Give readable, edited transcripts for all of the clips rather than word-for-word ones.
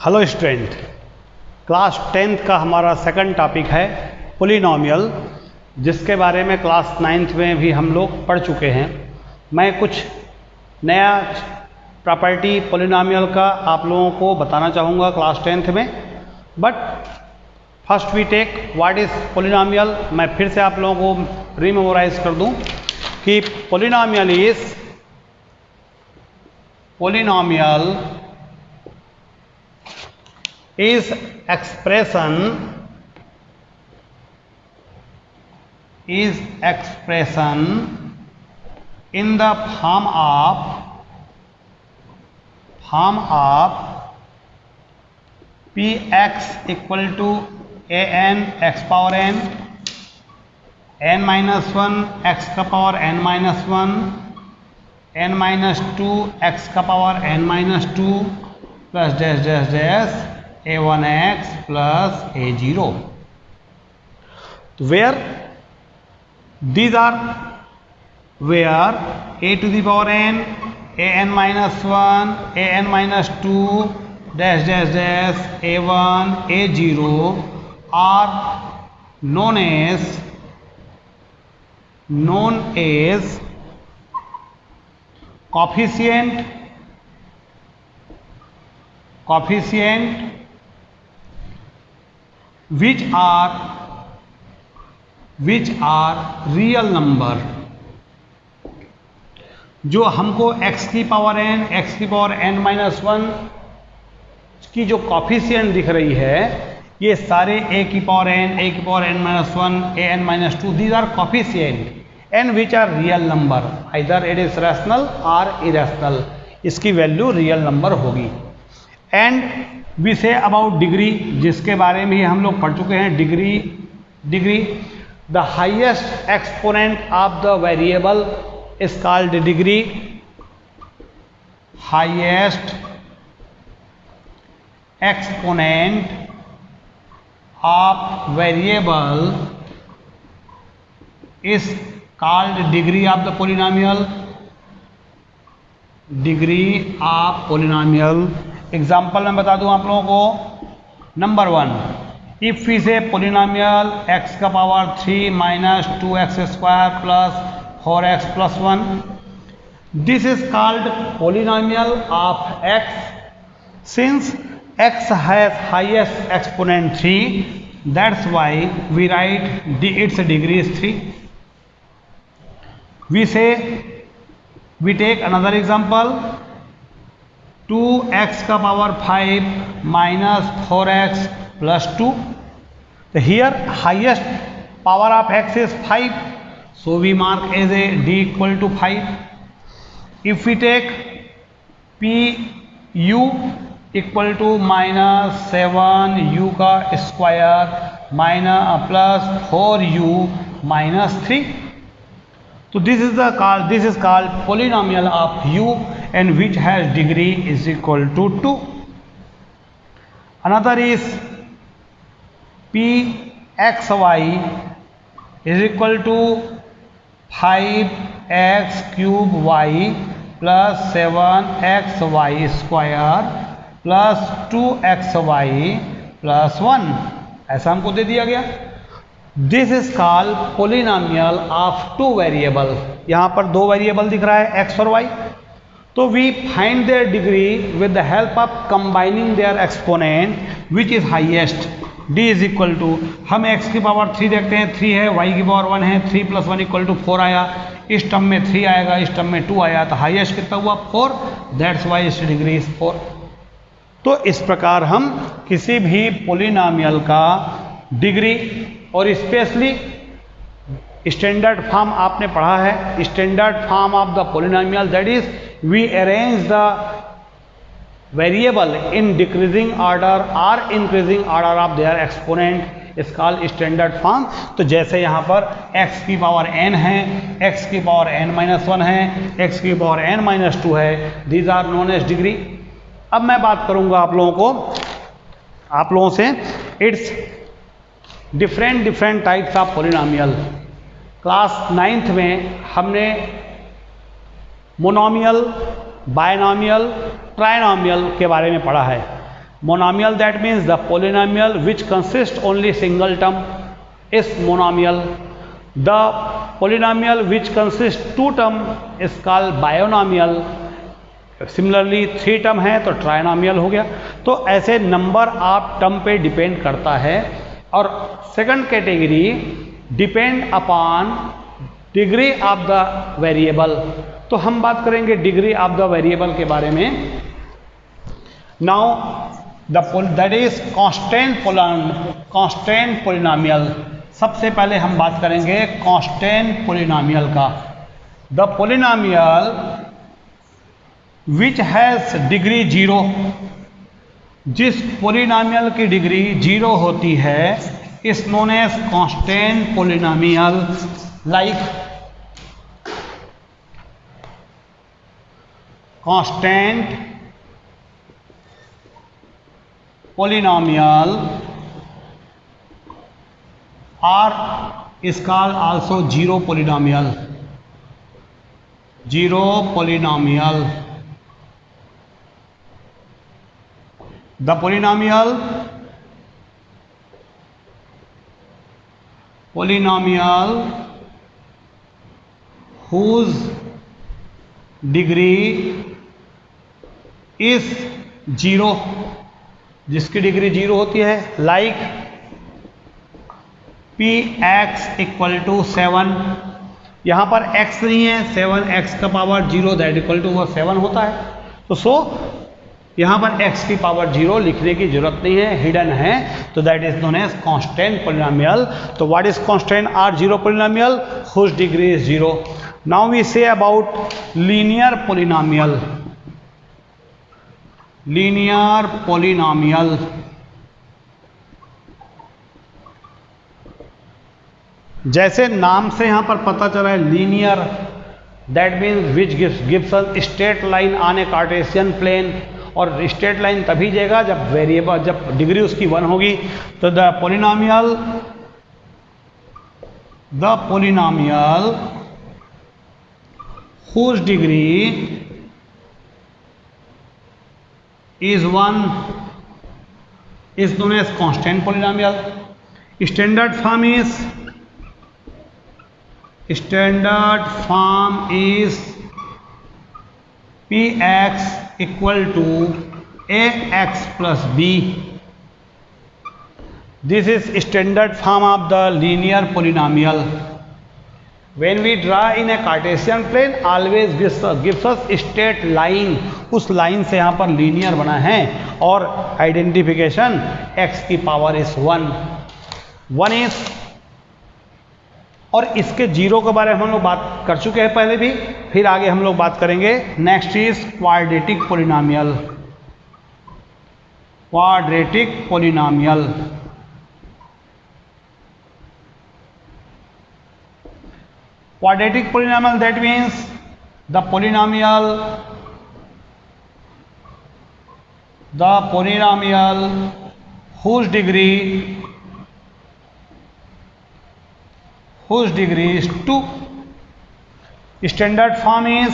Hello student, class 10th का हमारा second topic है पोलिनोमियल, जिसके बारे में क्लास 9th में भी हम लोग पढ़ चुके हैं। मैं कुछ नया प्रॉपर्टी पोलिनोमियल का आप लोगों को बताना चाहूँगा क्लास 10th में। But first we take what is polynomial. मैं फिर से आप लोगों को रीमेमोराइज कर दूं कि polynomial is expression in the form of px equal to an x power n minus 1 x का power n minus 1 n minus 2 x का power n minus 2 plus dash a1x plus a0, where these are where a to the power n, an minus 1, an minus 2 dash a1 a0 are known as coefficient which are real number। जो हमको x की power n, x की power n minus 1 की जो coefficient दिख रही है, ये सारे a की पावर n, a की power n minus 1, a n minus 2, these are coefficient and which are real number, either it is rational or irrational. इसकी वैल्यू रियल नंबर होगी। And we say about degree, जिसके बारे में हम लोग पढ़ चुके हैं। Degree the highest exponent of the variable is called degree. Highest exponent of variable is called degree of the polynomial. Degree of polynomial example मैं बता दूं आप लोगों को। Number 1, if we say polynomial x का power 3 minus 2x square plus 4x plus 1, this is called polynomial of x। Since x has highest exponent 3, that's why we write its degree is 3। We take another example, 2x का power 5 minus 4x plus 2। Here highest power of x is 5, so we mark as a d equal to 5। If we take pu equal to minus 7u का square minus plus 4u minus 3, so this is called polynomial of u and which has degree is equal to 2. Another is pxy is equal to 5x cube y plus 7xy square plus 2xy plus 1, ऐसा हमको दे दिया गया। This is called polynomial of two variable. यहाँ पर दो variable दिख रहा है x और y, तो we find their degree with the help of combining their exponent which is highest. d is equal to, हम x की पावर 3 देखते हैं, 3 है, y की पावर 1 है, 3 प्लस 1 इक्वल टू 4 आया। इस टर्म में 3 आएगा, इस टर्म में 2 आया, तो हाईएस्ट कितना हुआ 4, that's why it's degree is 4। तो इस प्रकार हम किसी भी पोलिनोमियल का डिग्री, और स्पेशली स्टैंडर्ड फॉर्म आपने पढ़ा है, standard form of the polynomial, that is we arrange the variable in decreasing order और increasing order of their exponent is called standard form. तो जैसे यहाँ पर x की पावर n है, x की पावर n माइनस 1 है, x की पावर n माइनस 2 है, these are known as degree. अब मैं बात करूँगा आप लोगों से it's different types of polynomial. Class 9th में हमने मोनोमियल, बायनोमियल, ट्राइनोमियल के बारे में पढ़ा है। Monomial that means the polynomial which consist only single term is monomial. The polynomial which consist to term is called binomial. Similarly 3 term है तो trinomial हो गया. तो ऐसे नंबर ऑफ टर्म पे डिपेंड करता है. और second category depend upon degree of the variable. तो हम बात करेंगे डिग्री ऑफ द वेरिएबल के बारे में. Now that is constant polynomial. सबसे पहले हम बात करेंगे कांस्टेंट पोलिनोमियल का. The polynomial which has degree 0, जिस पोलिनोमियल की डिग्री 0 होती है is known as constant polynomial. Like constant polynomial or is called also zero polynomial. Zero polynomial. The polynomial whose degree is 0, जिसकी डिग्री 0 होती है. Like P x equal to 7. यहाँ पर x नहीं है, 7x का पावर 0 दैट इक्वल टू वो 7 होता है. तो सो यहाँ पर x की पावर 0 लिखने की जरूरत नहीं है, हिडन है. तो that is known as constant polynomial. तो what is constant or zero polynomial whose degree is 0. Now we say about linear polynomial. Linear polynomial जैसे नाम से यहां पर पता चला है linear, that means which gives us straight line on a Cartesian plane. और स्ट्रेट लाइन तभी देगा जब वेरिएबल, जब डिग्री उसकी 1 होगी. तो the polynomial whose degree is 1 is known as constant polynomial. Standard form is px equal to ax plus b. This is standard form of the linear polynomial. When we draw in a Cartesian plane, always gives us straight line. उस line से यहाँ पर linear बना है. और identification x की power is 1 is. और इसके 0 के बारे में हम लोग बात कर चुके हैं पहले भी. फिर आगे हम लोग बात करेंगे. Next is quadratic polynomial. Quadratic polynomial quadratic polynomial, that means the polynomial whose degree is 2. Standard form is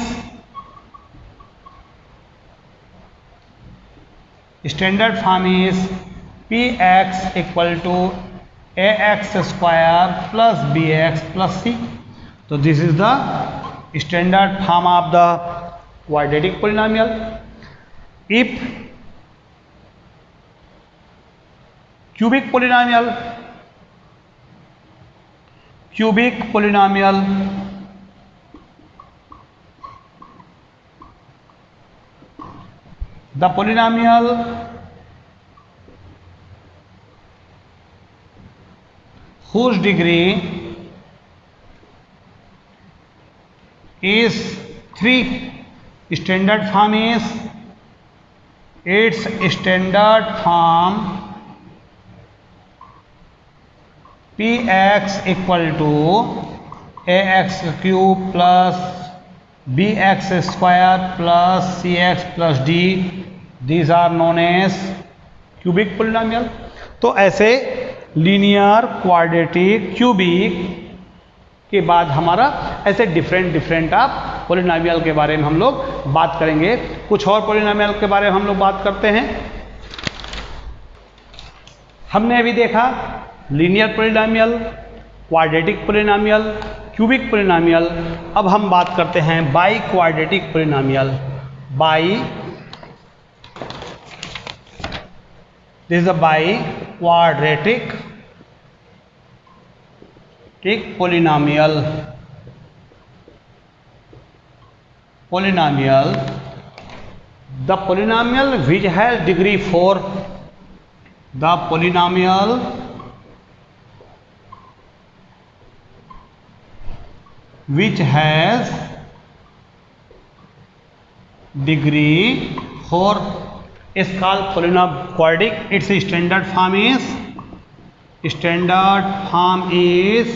px equal to ax square plus bx plus c. So this is the standard form of the quadratic polynomial. If cubic polynomial, the polynomial whose degree is 3. Standard form is px equal to ax cube plus bx square plus cx plus d. These are known as cubic polynomial. तो ऐसे linear, quadratic, cubic के बाद हमारा ऐसे different आप polynomial के बारे में हम लोग बात करेंगे. कुछ और पोलिनोमियल के बारे में हम लोग बात करते हैं. हमने अभी देखा linear polynomial, quadratic polynomial, cubic polynomial. अब हम बात करते हैं by quadratic polynomial. This is a by quadratic polynomial, the polynomial which has degree 4, the polynomial which has degree 4 is called polynomial quadratic. Its standard form is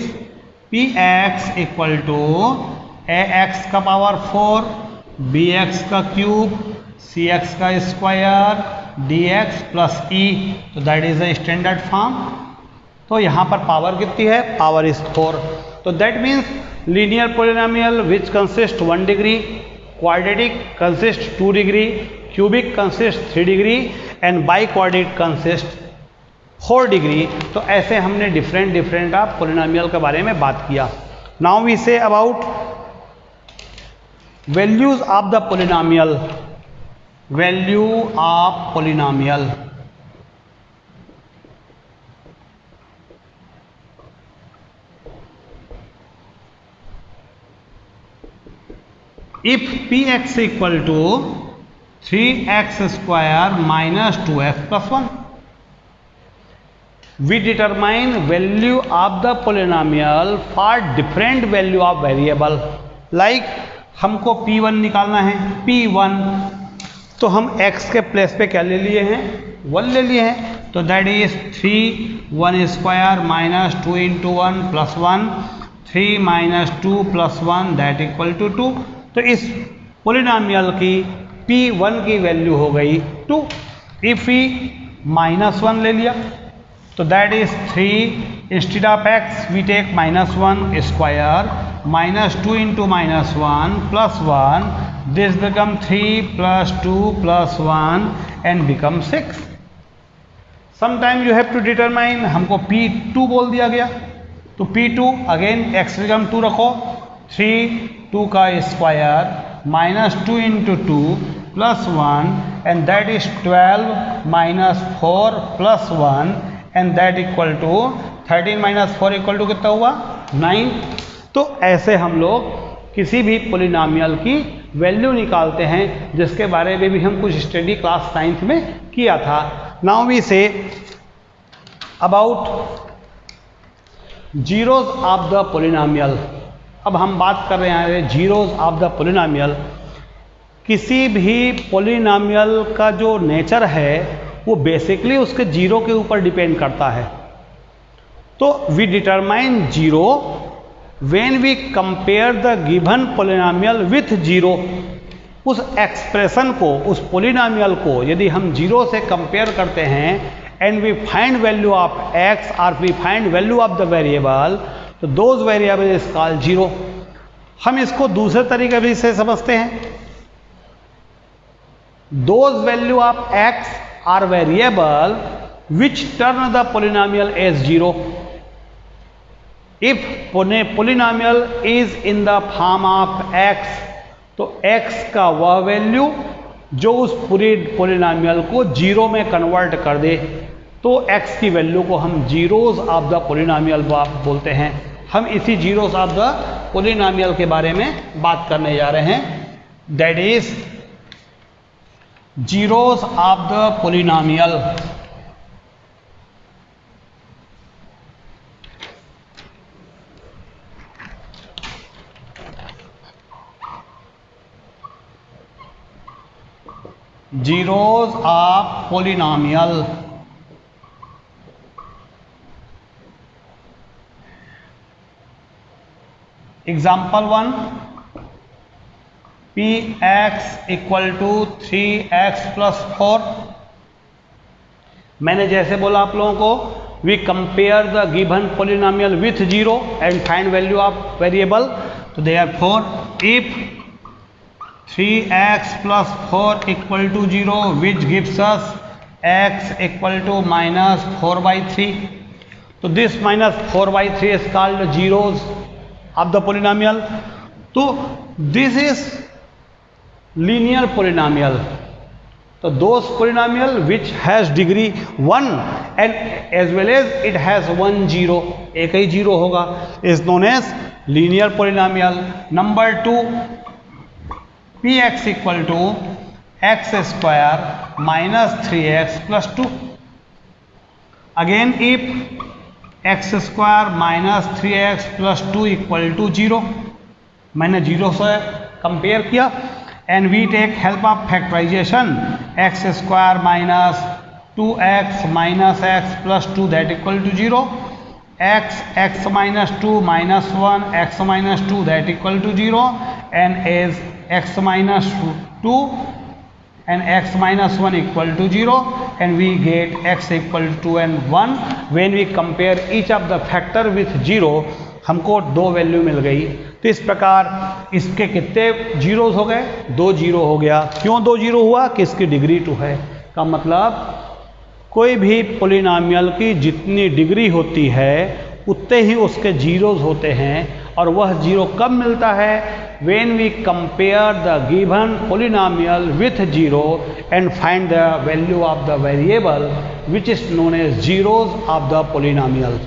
px equal to ax का power 4 bx का cube cx का square dx plus e, तो that is the standard form. तो यहाँ पर power कितनी है? Power is 4। तो that means linear polynomial which consist 1 degree, quadratic consist 2 degree, cubic consist 3 degree and by quadratic consist 4 degree. तो ऐसे हमने डिफरेंट ऑफ पोलिनोमियल के बारे में बात किया। Now we say about values of the polynomial. Value of polynomial, if px equal to 3x square minus 2x plus 1, we determine value of the polynomial for different value of variable. Like हमको p1 निकालना है, p1 तो हम x के place पे क्या ले लिए हैं? 1 ले लिए हैं। तो that is 3 1 square minus 2 into 1 plus 1, 3 minus 2 plus 1 that equal to 2। तो इस पोलिनोमियल की p1 की वैल्यू हो गई 2। इफ ही माइनस 1 ले लिया तो that is 3 instead of x we take minus 1 square minus 2 into minus 1 plus 1, this become 3 plus 2 plus 1 and become 6। Sometime you have to determine, हमको p2 बोल दिया गया तो p2 अगेन x बिकम 2 रखो, 3 2 का square minus 2 into 2 plus 1 and that is 12 minus 4 plus 1 and that equal to 13 minus 4 equal to कितना हुआ? 9। तो ऐसे हम लोग किसी भी पोलिनोमियल की वैल्यू निकालते हैं, जिसके बारे में भी हम कुछ स्टडी क्लास 9th में किया था। Now we say about zeros of the polynomial. अब हम बात कर रहे हैं जीरोज ऑफ द पोलिनोमियल। किसी भी पोलिनोमियल का जो नेचर है वो बेसिकली उसके जीरो के ऊपर डिपेंड करता है। तो we determine zero when we compare the given polynomial with zero. उस एक्सप्रेशन को, उस पोलिनोमियल को यदि हम जीरो से कंपेयर करते हैं and we find value of x और we find value of the variable, तो those variable is called zero. हम इसको दूसरे तरीके भी से समझते हैं, those value of x are variable which turn the polynomial as zero. If polynomial is in the form of x, तो एक्स का वह वैल्यू जो उस पूरी पोलिनोमियल को जीरो में कन्वर्ट कर दे, तो एक्स की वैल्यू को हम जीरोज ऑफ द पोलिनोमियल बोलते हैं। हम इसी जीरोज ऑफ द पोलिनोमियल के बारे में बात करने जा रहे हैं, that is zeros of the polynomial. Zeros of polynomial. Example 1, px equal to 3x plus 4। मैंने जैसे बोला आप लोगों को, we compare the given polynomial with zero and find value of variable. तो therefore if 3x plus 4 equal to 0 which gives us x equal to minus 4/3. तो this minus 4/3 is called zeros of the polynomial. तो this is linear polynomial. So those polynomial which has degree 1 and as well as it has one zero, एक ही zero होगा, is known as linear polynomial. Number 2, px equal to x square minus 3x plus 2. Again if x square minus 3x plus 2 equal to 0, मैंने zero से compare किया and we take help of factorization, x square minus 2x minus x plus 2 that equal to 0, x minus 2 minus 1 x minus 2 that equal to 0, and as x minus 2 and x minus 1 equal to 0, and we get x equal to 2 and 1. When we compare each of the factor with 0, हमको दो value मिल गई. तो इस प्रकार इसके कितने zeros हो गए? 2 जीरो हो गया. क्यों 2 जीरो हुआ? कि इसकी डिग्री 2 है. का मतलब कोई भी पोलिनोमियल की जितनी डिग्री होती है उतने ही उसके जीरोस होते हैं. और वह जीरो कब मिलता है? When we compare the given polynomial with zero and find the value of the variable which is known as zeros of the polynomial.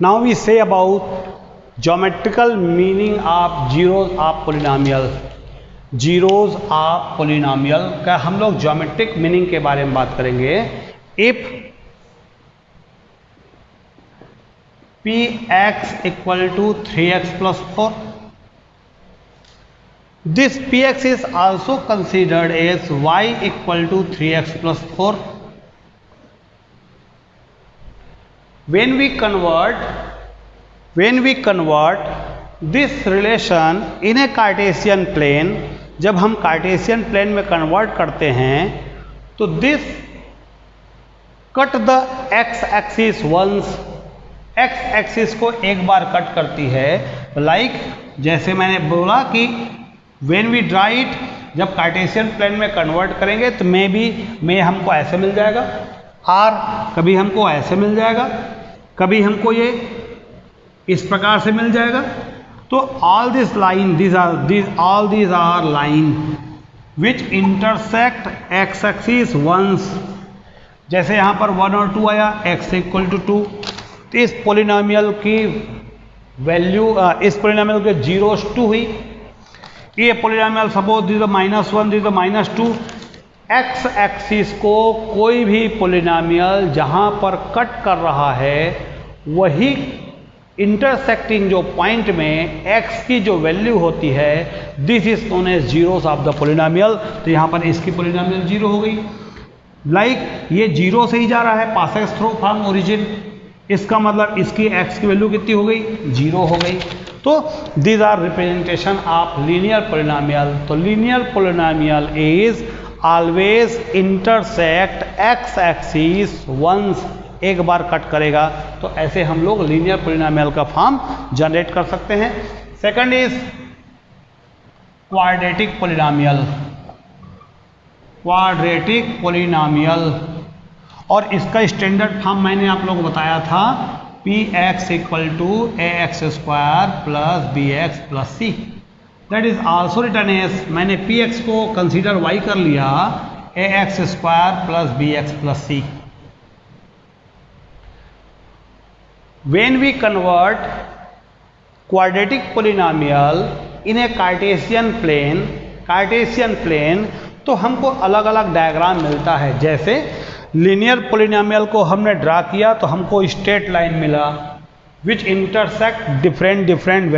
Now we say about geometrical meaning of zeros of polynomial. Zeros of polynomial का हम लोग geometric meaning के बारे में बात करेंगे. If px equal to 3x plus 4, this px is also considered as y equal to 3x plus 4. When we convert this relation in a Cartesian plane, जब हम कार्टेशियन प्लेन में कन्वर्ट करते हैं तो this cut the x axis once, x axis को एक बार cut करती है. like जैसे मैंने बोला कि when we draw it, जब कार्टेशियन प्लेन में कन्वर्ट करेंगे तो मे हमको ऐसे मिल जाएगा, और कभी हमको ऐसे मिल जाएगा, कभी हमको ये इस प्रकार से मिल जाएगा. तो all these are line which intersect x axis once. जैसे यहाँ पर 1 और 2 आया, x इक्वल टू 2. तो इस पोलिनोमियल की वैल्यू, इस पोलिनोमियल के जीरोस 2 हुई. ये polynomial suppose this -1 this -2. X axis को कोई भी पोलिनोमियल जहाँ पर कट कर रहा है वही इंटरसेक्टिंग जो पॉइंट में x की जो वैल्यू होती है, this is known as zeros of the polynomial. तो यहाँ पर इसकी पोलिनोमियल जीरो हो गई. लाइक ये जीरो से ही जा रहा है, पासेस थ्रू फ्रॉम ओरिजिन. इसका मतलब इसकी x की वैल्यू कितनी हो गई? जीरो हो गई. तो these are representation of linear polynomial. तो linear polynomial is always intersect x axis once, एक बार कट करेगा. तो ऐसे हम लोग लीनियर पोलिनोमियल का फॉर्म जनरेट कर सकते हैं. Second is quadratic polynomial. Quadratic polynomial और इसका स्टैंडर्ड फॉर्म मैंने आप लोगों को बताया था, px equal to ax square plus bx plus c. That is also written as, मैंने px को कंसीडर y कर लिया, ax square plus bx plus c. When we convert quadratic polynomial in a Cartesian plane, तो हमको अलग अलग diagram मिलता है. जैसे लीनियर पोलिनोमियल को हमने ड्रा किया तो हमको स्ट्रेट लाइन मिला which intersect different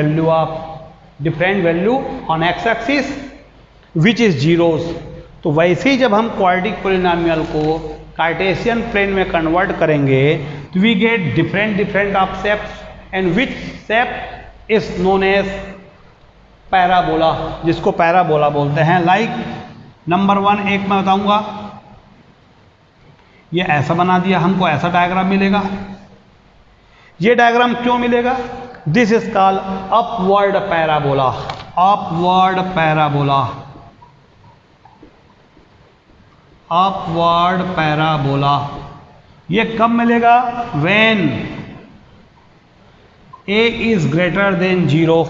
value on X axis which is zeros. तो वैसे ही जब हम क्वाड्रेटिक पोलिनोमियल को कार्टेशियन प्लेन में कन्वर्ट करेंगे तो we get different of shapes and which shape is known as parabola, जिसको पैराबोला बोलते हैं. लाइक नंबर 1 एक मैं बताऊंगा, ये ऐसा बना दिया, हमको ऐसा डायग्राम मिलेगा. ये डायग्राम क्यों मिलेगा? This is called upward parabola. Upward parabola. Upward parabola. ये कब मिलेगा? When a is greater than 0,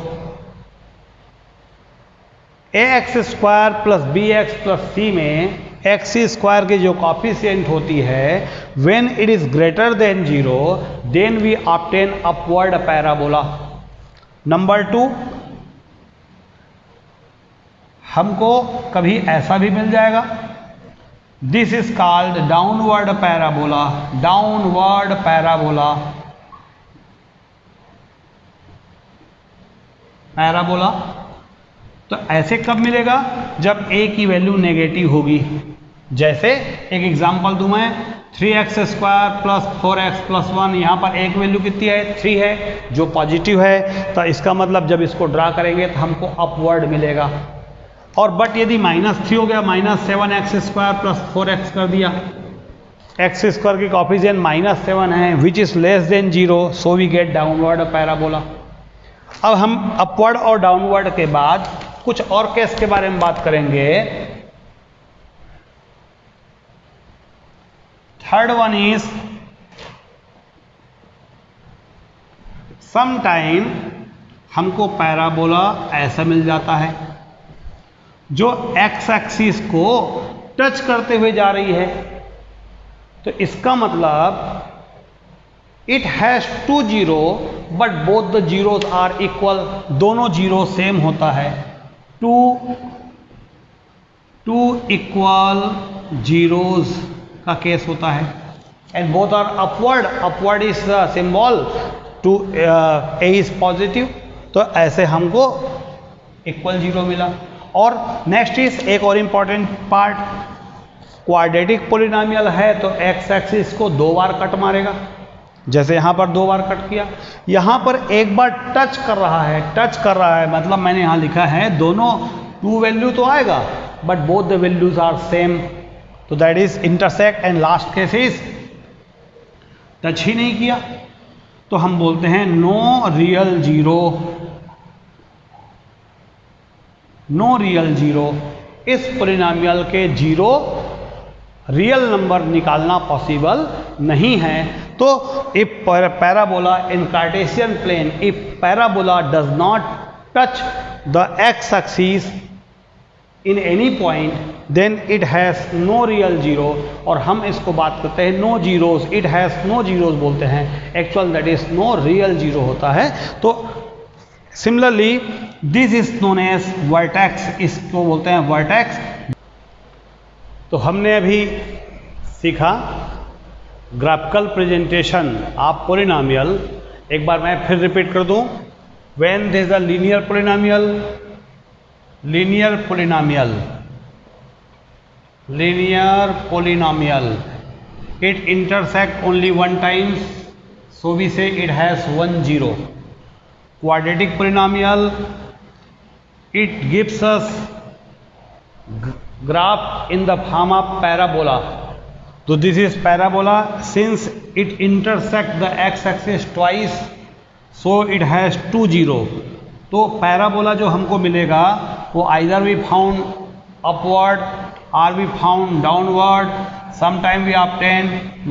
ax square plus bx plus c में एक्स स्क्वायर की जो कॉफिशिएंट होती है when it is greater than 0 then we obtain upward parabola. Number 2, हमको कभी ऐसा भी मिल जाएगा, this is called downward parabola. Downward parabola, parabola तो ऐसे कब मिलेगा? जब a की वैल्यू नेगेटिव होगी। जैसे एक एग्जांपल दूं मैं, 3x square plus 4x plus 1, यहाँ पर एक वैल्यू कितनी है? 3 है जो पॉजिटिव है, तो इसका मतलब जब इसको ड्रा करेंगे तो हमको अपवर्ड मिलेगा। और बट यदि -3 हो गया, -7x स्क्वायर प्लस 4x कर दिया, एक्स स्क्वायर की कॉफिशिएंट -7 है which is less than 0, so we get downward parabola. अब हम अपवर्ड और डाउनवर्ड के बाद कुछ और केस के बारे में बात करेंगे। थर्ड वन इज समटाइम हमको पैराबोला ऐसा मिल जाता है जो एक्स एक्सिस को टच करते हुए जा रही है। तो इसका मतलब it has 2 zero but both the zeros are equal, दोनों जीरो सेम होता है। टू इक्वल जीरोज का केस होता है and both are upward. Upward is the symbol to A is positive, तो ऐसे हमको इक्वल जीरो मिला। और नेक्स्ट इज एक और इंपॉर्टेंट पार्ट, क्वाड्रेटिक पॉलिनोमियल है तो एक्स एक्सिस को 2 बार कट मारेगा, जैसे यहां पर 2 बार कट किया, यहां पर एक बार टच कर रहा है। टच कर रहा है मतलब मैंने यहां लिखा है दोनों 2 वैल्यू तो आएगा but both the values are same, तो that is intersect. And last case is touch ही नहीं किया, तो हम बोलते हैं no real zero. No real zero, इस पॉलिनोमियल के जीरो रियल नंबर निकालना पॉसिबल नहीं है। तो if parabola in Cartesian plane, if parabola does not touch the x axis in any point then it has no real zero, और हम इसको बात करते हैं no zeros, it has no zeros बोलते हैं, actual that is no real zero होता है। तो similarly this is known as vertex, इसको बोलते हैं वर्टेक्स। तो हमने अभी सीखा ग्राफिकल प्रेजेंटेशन ऑफ पॉलिनोमियल। एक बार मैं फिर रिपीट कर दूं, when there is a linear polynomial, linear polynomial, linear polynomial, it intersect only 1 times, so we say it has 1 zero. Quadratic polynomial, it gives us graph in the form of parabola. So this is parabola, since it intersect the x-axis twice, so it has 2 zero. तो parabola जो हमको मिलेगा वो either we found upward or we found downward, sometime we obtain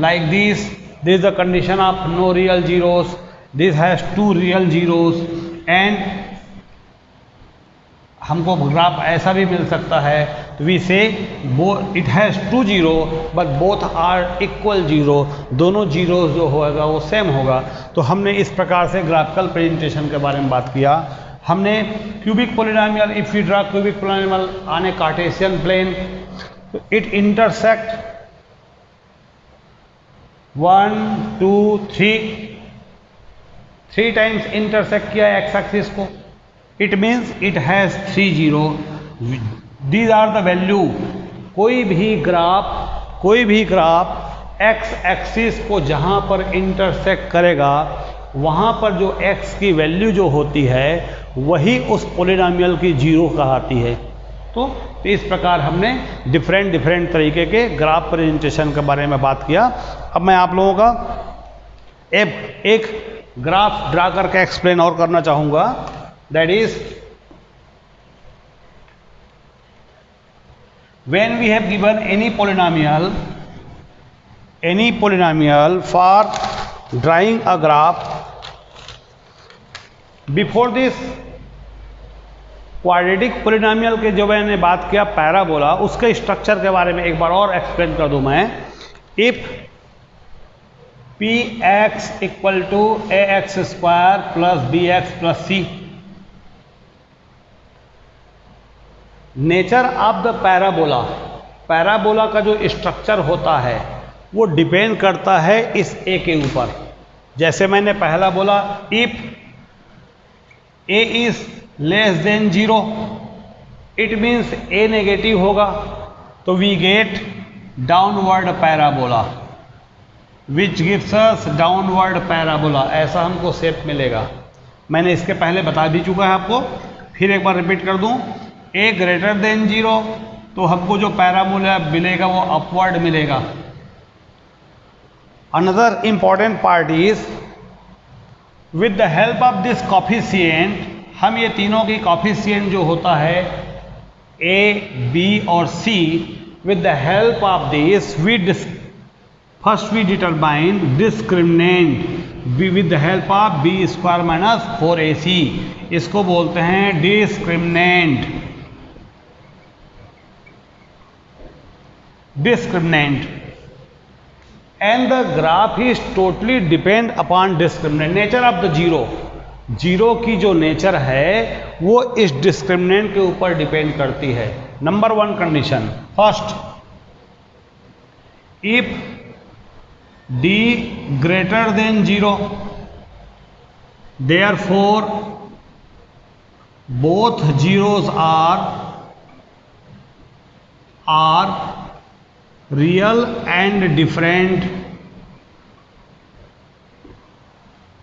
like this. This is the condition of no real zeros. This has 2 real zeros and हमको graph ऐसा भी मिल सकता है, तो we say it has 2 zero but both are equal zero, दोनों zero जो होगा वो सेम होगा। तो हमने इस प्रकार से ग्राफिकल प्रेजेंटेशन के बारे में बात किया। हमने cubic polynomial, if you draw cubic polynomial on a Cartesian plane, it intersect 1 2 3 times intersect किया एक्स एक्सिस को, it means it has 3 zero. These are the value. कोई भी ग्राफ एक्स एक्सिस को जहां पर इंटरसेक्ट करेगा वहां पर जो एक्स की वैल्यू जो होती है वही उस पॉलिनोमियल की जीरो कहलाती है। तो इस प्रकार हमने डिफरेंट तरीके के ग्राफ प्रेजेंटेशन के बारे में बात किया। अब मैं आप लोगों का एक ग्राफ ड्रा करके एक्सप्लेन और करना चाहूंगा, that is when we have given any polynomial for drawing a graph, before this quadratic polynomial के जो मैंने बात किया पैराबोला, उसके स्ट्रक्चर के बारे में एक बार और एक्सप्लेन कर दूं मैं। If P x equal to A x square plus B x plus C, nature of the parabola, parabola का जो स्ट्रक्चर होता है वो डिपेंड करता है इस ए के ऊपर। जैसे मैंने पहला बोला, if A is less than 0, it means A negative होगा, तो we get downward parabola which gives us downward parabola, ऐसा हमको शेप मिलेगा। मैंने इसके पहले बता भी चुका है आपको, फिर एक बार रिपीट कर दूं। ए ग्रेटर देन 0 तो हमको जो पैराबोला मिलेगा वो अपवर्ड मिलेगा। Another important part is with the help of this coefficient, हम ये तीनों की कोफिशिएंट जो होता है ए बी और c, with the help of this first we determine discriminant with the help of b square minus 4ac, इसको बोलते हैं discriminant. And the graph is totally depend upon discriminant, nature of the zero की जो nature है वो इस discriminant के ऊपर डिपेंड करती है। Number 1 condition, first, if d greater than 0, therefore both zeros are real and different.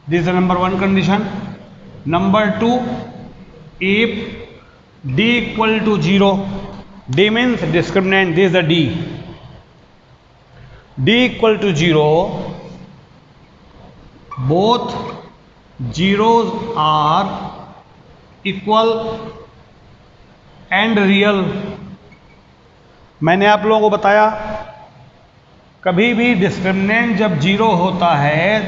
This is the number 1 condition. Number 2, if d equal to 0, d means discriminant, this is the d equal to 0, both zeros are equal and real. मैंने आप लोगों को बताया कभी भी discriminant जब 0 होता है,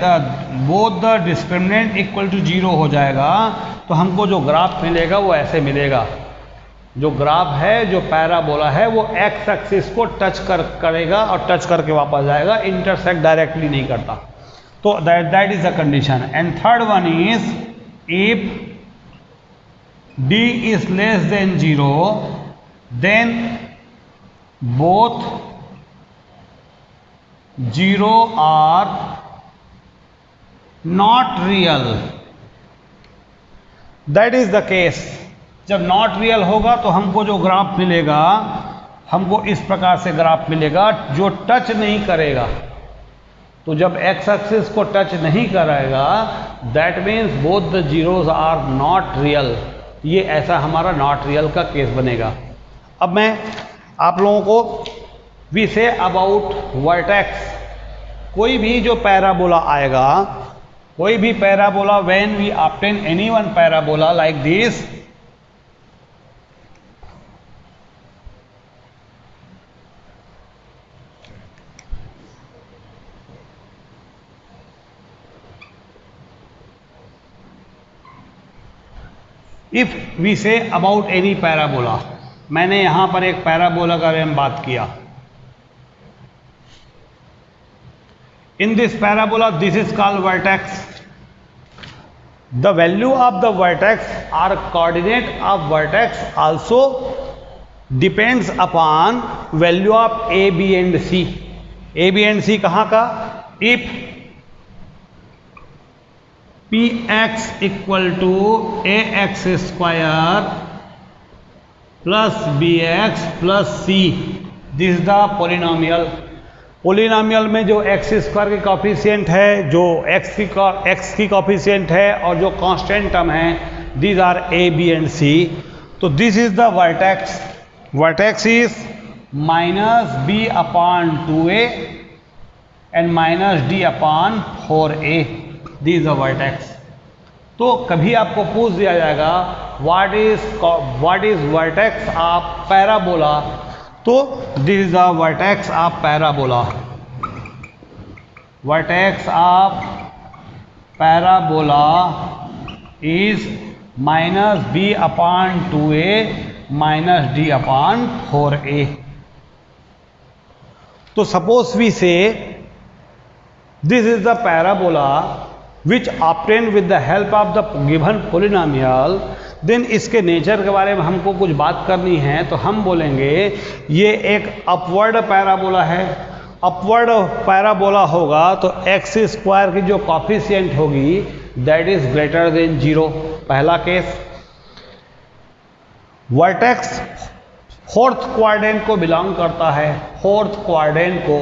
both the discriminant equal to 0 हो जाएगा, तो हमको जो ग्राफ मिलेगा वो ऐसे मिलेगा। जो ग्राफ है, जो पैराबोला है, वो एक्स एक्सिस को टच करेगा और टच करके वापस जाएगा, इंटरसेक्ट डायरेक्टली नहीं करता। तो that is the condition. And third one is if d is less than 0, then both 0 are not real. That is the case. जब नॉट रियल होगा तो हमको जो ग्राफ मिलेगा, हमको इस प्रकार से ग्राफ मिलेगा जो टच नहीं करेगा। तो जब एक्स एक्सिस को टच नहीं करेगा, that means both the zeros are not real. ये ऐसा हमारा नॉट रियल का केस बनेगा। अब मैं आप लोगों को वी से अबाउट वर्टेक्स, कोई भी जो पैराबोला आएगा, कोई भी parabola, when we obtain any one parabola like this, if we say about any parabola, मैंने यहां पर एक पैराबोला का बारे में बात किया। In this parabola this is called vertex. The value of the vertex are coordinate of vertex also depends upon value of a b and c. A b and c कहां का? If P x equal to A x square plus B x plus c, this is the polynomial. Polynomial में जो x square की coefficient है, जो x की coefficient है और जो कांस्टेंट टर्म है, these are a b and c. तो this is the vertex. Vertex is minus b upon 2a and minus d upon 4a, this the vertex. तो कभी आपको पूछ दिया जाएगा what is vertex of parabola, तो this is the vertex of parabola, vertex of parabola is minus b upon 2a minus d upon 4a। तो suppose we say this is the parabola which obtain with the help of the given polynomial, then इसके nature के बारे में हमको कुछ बात करनी है, तो हम बोलेंगे ये एक अपवर्ड पैराबोला है। अपवर्ड पैराबोला होगा तो एक्स स्क्वायर की जो कॉफिशिएंट होगी दैट इज ग्रेटर देन 0, पहला केस। वर्टेक्स फोर्थ क्वाड्रेंट को बिलोंग करता है, फोर्थ क्वाड्रेंट को,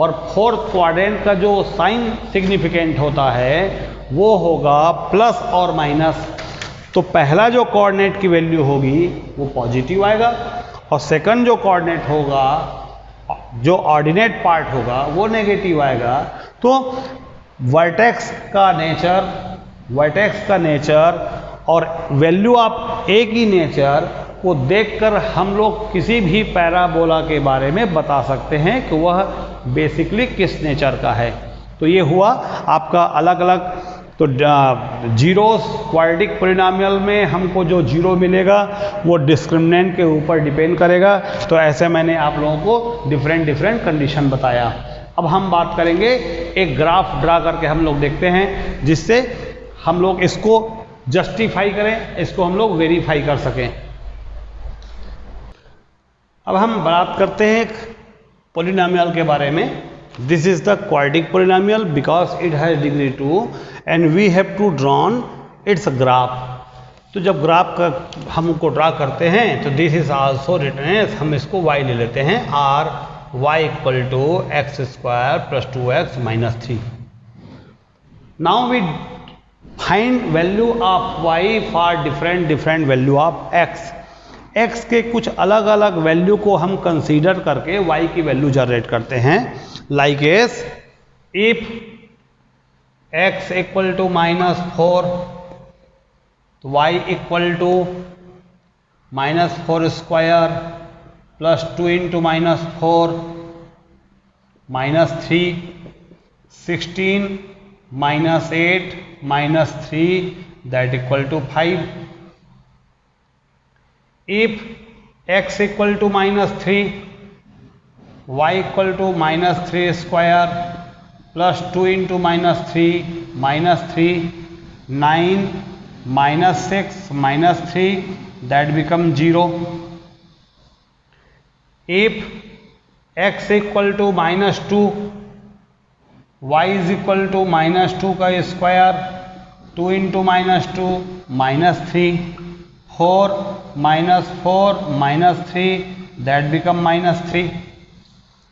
और फोर्थ क्वाड्रेंट का जो साइन सिग्निफिकेंट होता है वो होगा प्लस और माइनस। तो पहला जो कोऑर्डिनेट की वैल्यू होगी वो पॉजिटिव आएगा, और सेकंड जो कोऑर्डिनेट होगा, जो ऑर्डिनेट पार्ट होगा, वो नेगेटिव आएगा। तो वर्टेक्स का नेचर और वैल्यू ऑफ ए की नेचर को देखकर हम लोग किसी भी पैराबोला के बारे में बता सकते हैं कि वह बेसिकली किस नेचर का है। तो ये हुआ आपका अलग अलग। तो जीरोस क्वाड्रेटिक पॉलिनोमियल में हमको जो जीरो मिलेगा वो डिस्क्रिमिनेंट के ऊपर डिपेंड करेगा। तो ऐसे मैंने आप लोगों को डिफरेंट कंडीशन बताया। अब हम बात करेंगे, एक ग्राफ ड्रा करके हम लोग देखते हैं जिससे हम लोग इसको जस्टिफाई करें, इसको हम लोग वेरीफाई कर सकें। अब हम बात करते हैं एक पॉलिनोमियल के बारे में। This is the quadratic polynomial because it has degree 2 and we have to drawn its graph. तो जब ग्राफ का हमको ड्रा करते हैं तो this is also written as, हम इसको y ले लेते हैं, r y equal to X square plus 2x minus 3। Now we find value of y for different value of x। x के कुछ अलग अलग वैल्यू को हम कंसीडर करके y की वैल्यू जनरेट करते हैं। Like as if x equal to -4 तो y equal to -4 square plus 2 into -4 -3, 16 -8 -3 that equal to 5। If x equal to -3, y equal to -3 square plus 2 into -3 -3, 9 -6 -3 that become 0। If x equal to -2, y is equal to -2 का square 2 into -2 -3, 4 -4 -3 that become -3.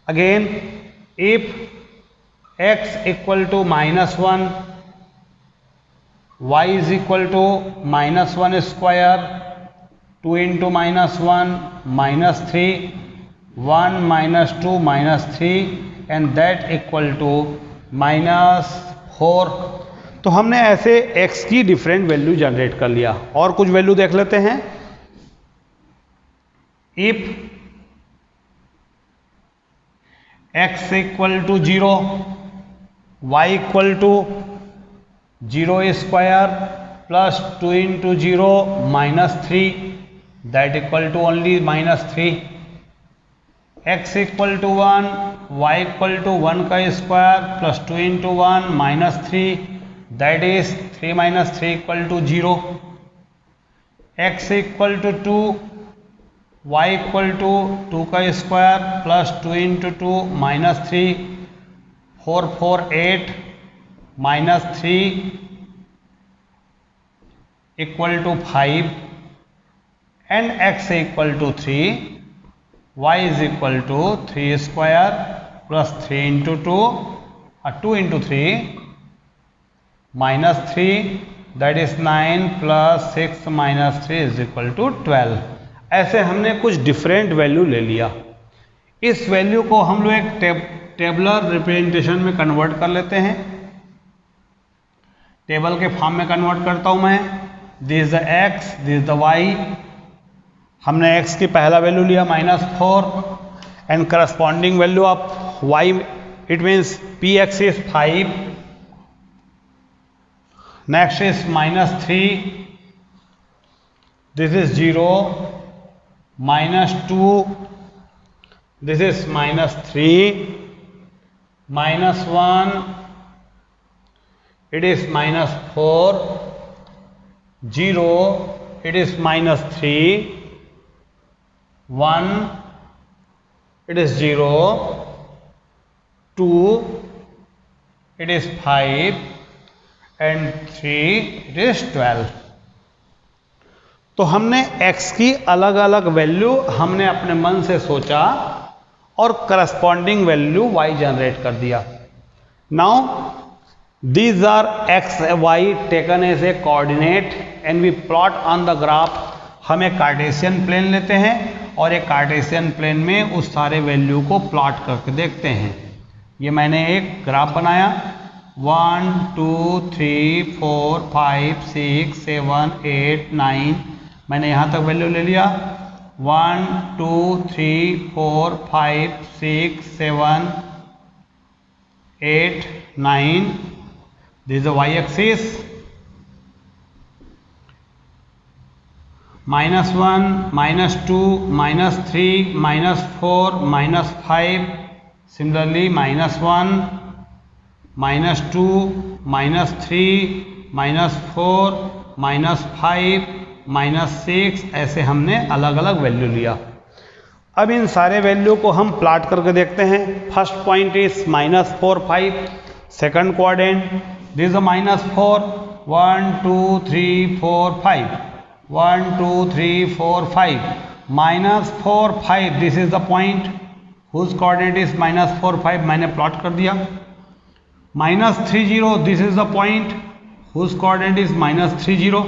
Again if x equal to -1, y is equal to -1 square 2 into -1 -3, 1 -2 -3 and that equal to -4। तो हमने ऐसे x की different value generate कर लिया। और कुछ value देख लेते हैं। If x equal to 0, y equal to 0 square plus 2 into 0 -3 that equal to only -3। x equal to 1, y equal to 1 का square plus 2 into 1 -3 that is 3 minus 3 equal to 0। x equal to 2, y equal to 2 का square plus 2 into 2 -3, 4 4 8 -3 equal to 5 and x equal to 3, y is equal to 3 square plus 3 into 2 2 into 3 -3 that is 9 plus 6 minus 3 is equal to 12। ऐसे हमने कुछ different value ले लिया। इस value को हम लोग एक टेबलर रिप्रेजेंटेशन में कन्वर्ट कर लेते हैं। टेबल के फॉर्म में कन्वर्ट करता हूं मैं। This the x, this the y। हमने x की पहला वैल्यू लिया -4, and corresponding value of y, it means px is 5, next is -3, this is 0, -2, this is -3, -1, it is -4, 0, it is -3, 1, it is 0, 2, it is 5, and 3, it is 12. तो हमने x की अलग अलग value हमने अपने मन से सोचा और करस्पॉन्डिंग वैल्यू y जनरेट कर दिया. Now these are x y taken as a coordinate and we plot on the graph. हम एक कार्टेशियन प्लेन लेते हैं और एक कार्टेशियन प्लेन में उस सारे वैल्यू को प्लॉट करके देखते हैं. ये मैंने एक ग्राफ बनाया 1 2 3 4 5 6 7 8 9, मैंने यहाँ तक वैल्यू ले लिया 1 2 3 4 5 6 7 8 9. This is y axis. -1 -2 -3 -4 -5. Similarly -1 -2 -3 -4 -5 -6, ऐसे हमने अलग अलग वैल्यू लिया. अब इन सारे वैल्यू को हम प्लॉट करके देखते हैं. First point is -4 5, second quadrant this is -4 1 2 3 4 5 1 2 3 4 5 -4 5, this is the point whose coordinate is -4 5, मैंने प्लॉट कर दिया. -30, this is the point whose coordinate is -30.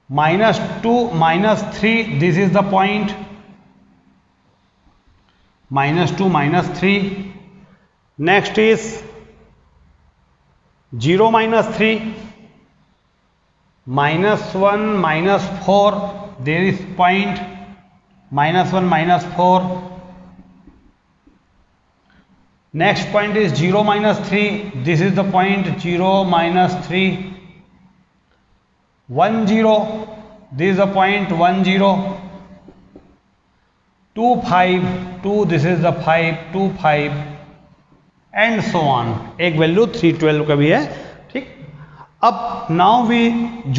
-2 -3, this is the point -2 -3. Next is 0 -3, -1 -4, there is point -1 -4. Next point is 0 -3, this is the point 0 -3. 1 0, this is the point 1 0. 2 5 2, this is the 5 2 5, and so on. एक value 312 का भी है. ठीक. अब now we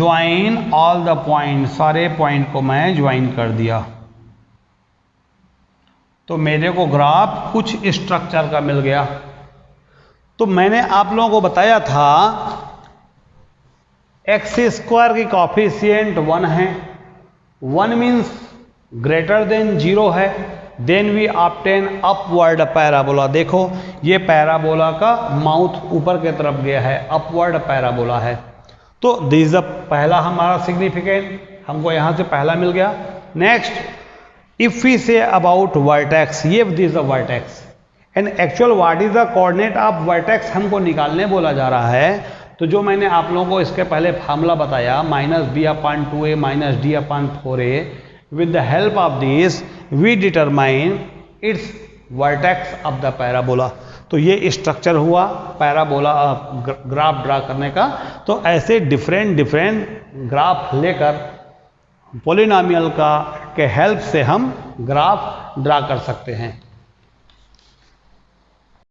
join all the point, सारे point को मैं join कर दिया तो मेरे को ग्राफ कुछ स्ट्रक्चर का मिल गया. तो मैंने आप लोगों को बताया था एक्स स्क्वायर की कॉफिशिएंट 1 है. 1 मीन्स ग्रेटर देन 0 है. Then we obtain upward parabola. देखो ये पैराबोला का माउथ ऊपर की तरफ गया है, अपवर्ड पैराबोला है. तो दिस द पहला हमारा सिग्निफिकेंट, हमको यहाँ से पहला मिल गया. Next if we say about vertex, ये this the vertex and actual what is the coordinate of vertex हमको निकालने बोला जा रहा है. तो जो मैंने आप लोगों को इसके पहले फार्मूला बताया -b/2a -d/4a, with the help of this we determine its vertex of the parabola. तो ये स्ट्रक्चर हुआ पैराबोला ग्राफ ड्रा करने का. तो ऐसे डिफरेंट ग्राफ लेकर पॉलिनॉमियल का के हेल्प से हम ग्राफ ड्रा कर सकते हैं.